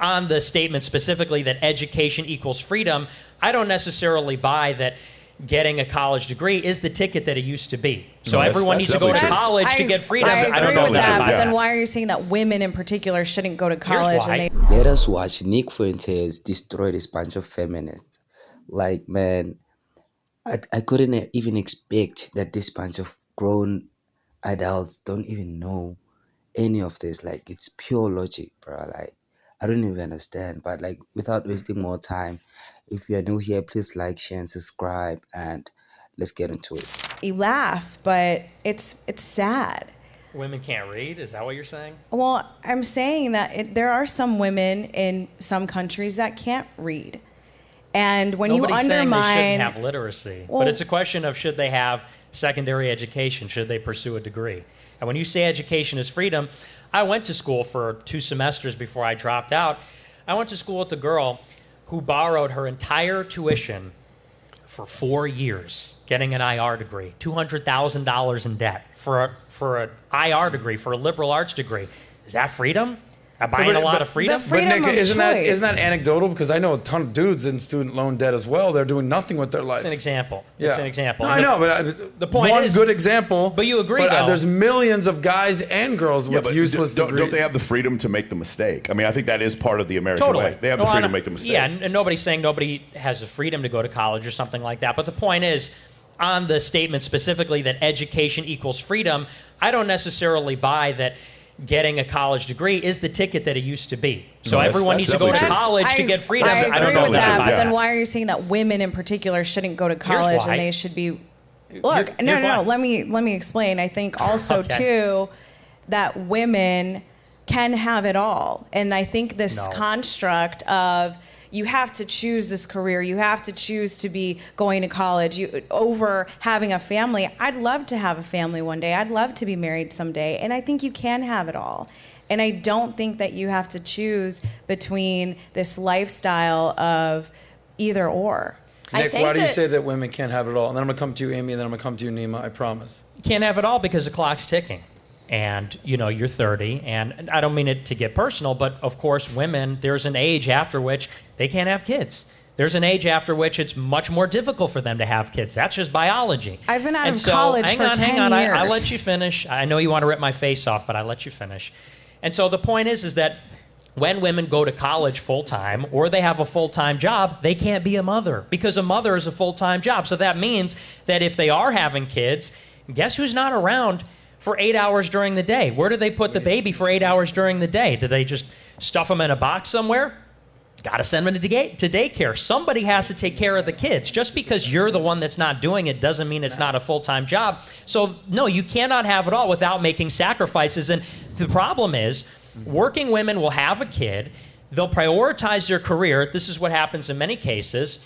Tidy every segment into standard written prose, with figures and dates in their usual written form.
on the statement specifically that education equals freedom, I don't necessarily buy that getting a college degree is the ticket that it used to be. So everyone needs to go to college to get freedom. I don't agree know with that, about but then why are you saying that women in particular shouldn't go to Here's college? why. Let us watch Nick Fuentes destroy this bunch of feminists. Like, man, I couldn't even expect that this bunch of grown adults don't even know any of this. Like, it's pure logic, bro. Like, I don't even understand. But like, without wasting more time, if you are new here, please like, share, and subscribe, and let's get into it. You laugh, but it's sad. Women can't read? Is that what you're saying? Well, I'm saying that there are some women in some countries that can't read. And when Nobody's you undermine... saying they shouldn't have literacy. Well, but it's a question of should they have secondary education? Should they pursue a degree? And when you say education is freedom, I went to school for 2 semesters before I dropped out. I went to school with a girl who borrowed her entire tuition for 4 years, getting an IR degree, $200,000 in debt for an IR degree, for a liberal arts degree. Is that freedom? Am I buying a lot of freedom? The freedom But Nick, of choice. isn't that anecdotal? Because I know a ton of dudes in student loan debt as well. They're doing nothing with their life. It's an example. Yeah. It's an example. No, I know, but the point one is, good example. But you agree, But though. there's millions of guys and girls with but useless degrees. don't they have the freedom to make the mistake? I mean, I think that is part of the American Totally. way. They have the freedom to make the mistake. Yeah, and nobody's saying nobody has the freedom to go to college or something like that. But the point is, on the statement specifically that education equals freedom, I don't necessarily buy that getting a college degree is the ticket that it used to be. So everyone needs to go to college to get freedom. I don't agree know with about that, that. but then why are you saying that women in particular shouldn't go to college why. and they should be... Look, Here's no. why. Let me explain. I think also Okay. too that women can have it all, and I think this No. construct of you have to choose this career, you have to choose to be going to college over having a family. I'd love to have a family one day. I'd love to be married someday, and I think you can have it all. And I don't think that you have to choose between this lifestyle of either or. Nick, why do you say that women can't have it all? And then I'm going to come to you, Amy, and then I'm going to come to you, Nima. I promise. You can't have it all because the clock's ticking. And, you're 30, and I don't mean it to get personal, but of course, women, there's an age after which they can't have kids. There's an age after which it's much more difficult for them to have kids. That's just biology. I've been out of college for 10 hang on. years. I let you finish. I know you want to rip my face off, but I let you finish. And so the point is that when women go to college full-time or they have a full-time job, they can't be a mother because a mother is a full-time job. So that means that if they are having kids, guess who's not around for 8 hours during the day? Where do they put the baby for 8 hours during the day? Do they just stuff them in a box somewhere? Got to send them to daycare. Somebody has to take care of the kids. Just because you're the one that's not doing it doesn't mean it's not a full-time job. So, no, you cannot have it all without making sacrifices. And the problem is, working women will have a kid. They'll prioritize their career. This is what happens in many cases.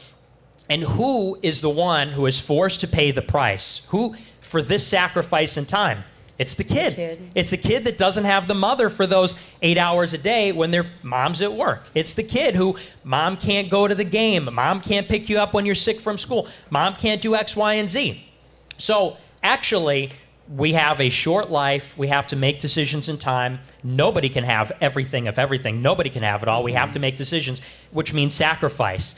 And who is the one who is forced to pay the price? Who for this sacrifice in time? It's the kid. It's the kid that doesn't have the mother for those 8 hours a day when their mom's at work. It's the kid who mom can't go to the game. Mom can't pick you up when you're sick from school. Mom can't do X, Y, and Z. So actually, we have a short life. We have to make decisions in time. Nobody can have everything of everything. Nobody can have it all. We have to make decisions, which means sacrifice.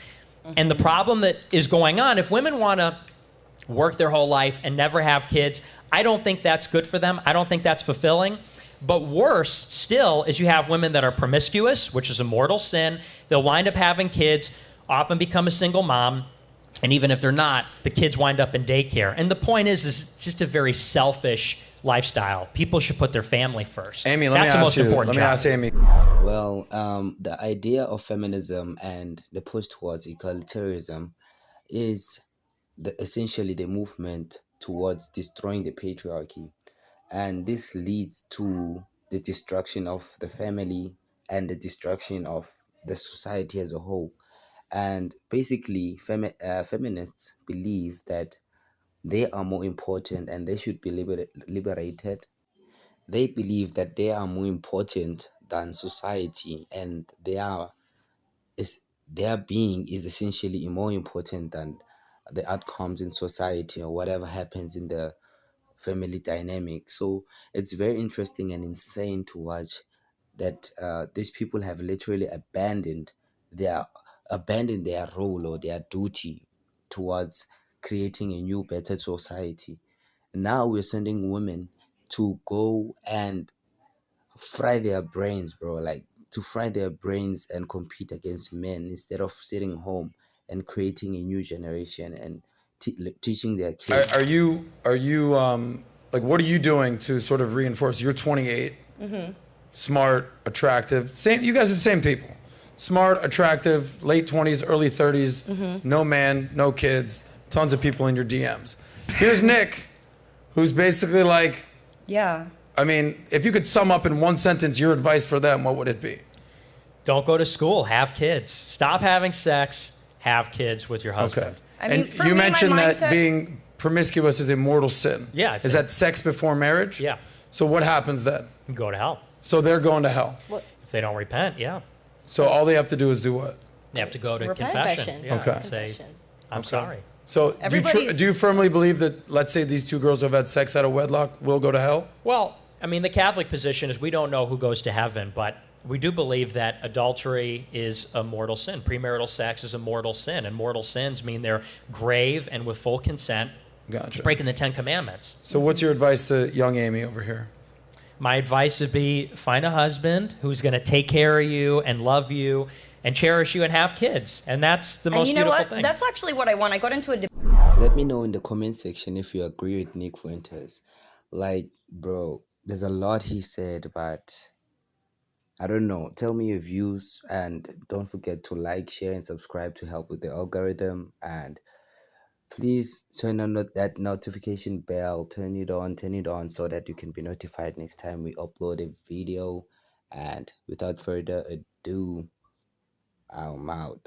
And the problem that is going on, if women want to work their whole life and never have kids, I don't think that's good for them. I don't think that's fulfilling. But worse still is you have women that are promiscuous, which is a mortal sin. They'll wind up having kids, often become a single mom, and even if they're not, the kids wind up in daycare. And the point is it's just a very selfish lifestyle. People should put their family first. Amy, that's the most important job. ask Amy. Well, the idea of feminism and the push towards egalitarianism is essentially the movement towards destroying the patriarchy. And this leads to the destruction of the family and the destruction of the society as a whole. And basically, feminists believe that they are more important and they should be liberated. They believe that they are more important than society, and their being is essentially more important than the outcomes in society or whatever happens in the family dynamic. So it's very interesting and insane to watch that these people have literally their abandoned their role or their duty towards creating a new, better society. Now we're sending women to go and fry their brains, bro. Like to fry their brains and compete against men instead of sitting home and creating a new generation and teaching their kids. Are you like, what are you doing to sort of reinforce? You're 28, smart, attractive. Same. You guys are the same people. Smart, attractive, late 20s, early 30s. No man, no kids. Tons of people in your DMs. Here's Nick, who's basically like, Yeah. I mean, if you could sum up in one sentence your advice for them, what would it be? Don't go to school. Have kids. Stop having sex. Have kids with your husband. Okay. I mean, and for you me, my mentioned that mindset- being promiscuous is a mortal sin. Yeah, it's Is a- that sex before marriage? Yeah. So what happens then? Go to hell. So they're going to hell. If they don't repent, yeah. So all they have to do is do what? They have to go to Repent. confession. Confession. Yeah, Okay. and say, Confession. I'm sorry. So do Everybody's- you firmly believe that, let's say these two girls who have had sex out of wedlock will go to hell? Well, I mean, the Catholic position is we don't know who goes to heaven, but we do believe that adultery is a mortal sin. Premarital sex is a mortal sin, and mortal sins mean they're grave and with full consent, Gotcha. breaking the Ten Commandments. So what's your advice to young Amy over here? My advice would be find a husband who's going to take care of you and love you and cherish you and have kids. And that's the most And you know beautiful what? thing. That's actually what I want. I got into a Let me know in the comment section if you agree with Nick Fuentes. Like, bro, there's a lot he said, but I don't know. Tell me your views and don't forget to like, share, and subscribe to help with the algorithm. And please turn on that notification bell, turn it on so that you can be notified next time we upload a video. And without further ado, I'm out.